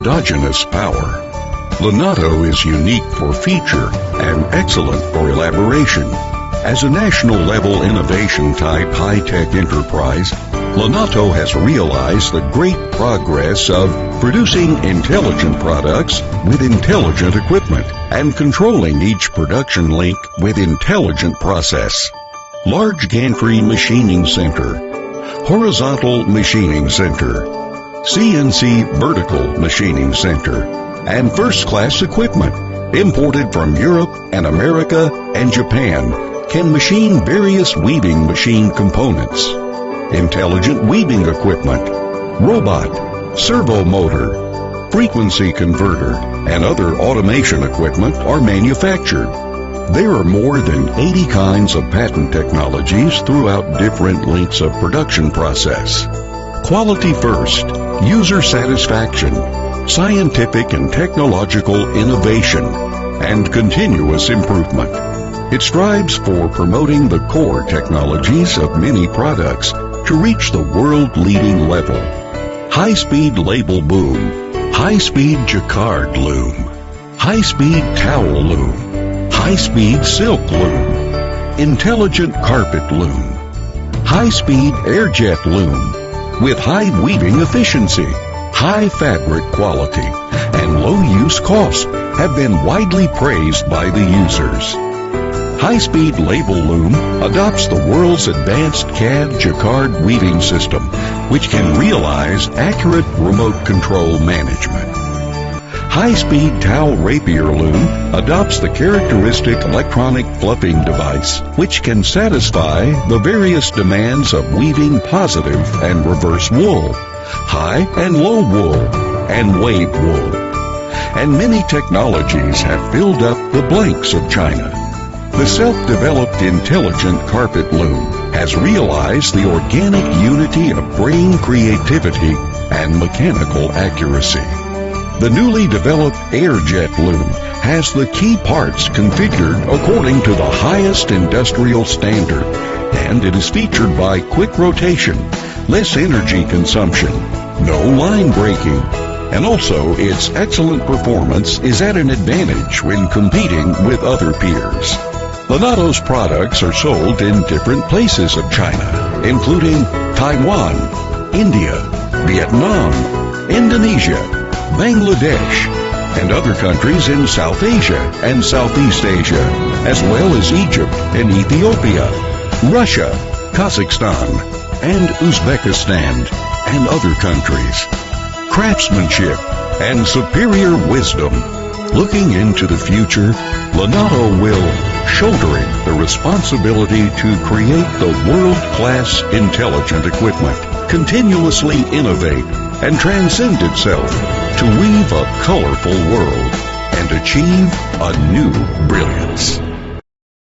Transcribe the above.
endogenous power. Lenado is unique for feature and excellent for elaboration. As a national-level innovation-type high-tech enterprise, Lenado has realized the great progress of producing intelligent products with intelligent equipment and controlling each production link with intelligent process. Large gantry machining center, horizontal machining center, CNC vertical machining center, and first-class equipment imported from Europe and America and Japan can machine various weaving machine components. Intelligent weaving equipment, robot, servo motor, frequency converter, and other automation equipment are manufactured. There are more than 80 kinds of patent technologies throughout different links of production process. Quality first, user satisfaction, scientific and technological innovation, and continuous improvement. It strives for promoting the core technologies of many products to reach the world-leading level. High-speed label boom, high-speed jacquard loom, high-speed towel loom, high-speed silk loom, intelligent carpet loom, high-speed airjet loom with high weaving efficiency, high fabric quality, and low-use cost have been widely praised by the users. High-speed label loom adopts the world's advanced CAD jacquard weaving system, which can realize accurate remote control management. High-speed towel rapier loom adopts the characteristic electronic fluffing device, which can satisfy the various demands of weaving positive and reverse wool, high and low wool, and wave wool. And many technologies have filled up the blanks of China. The self-developed intelligent carpet loom has realized the organic unity of brain creativity and mechanical accuracy. The newly developed airjet loom has the key parts configured according to the highest industrial standard, and it is featured by quick rotation, less energy consumption, no line breaking, and also its excellent performance is at an advantage when competing with other peers. Lenado's products are sold in different places of China, including Taiwan, India, Vietnam, Indonesia, Bangladesh, and other countries in South Asia and Southeast Asia, as well as Egypt and Ethiopia, Russia, Kazakhstan, and Uzbekistan, and other countries. Craftsmanship and superior wisdom. Looking into the future, Lenado will shouldering the responsibility to create the world-class intelligent equipment, continuously innovate and transcend itself to weave a colorful world and achieve a new brilliance.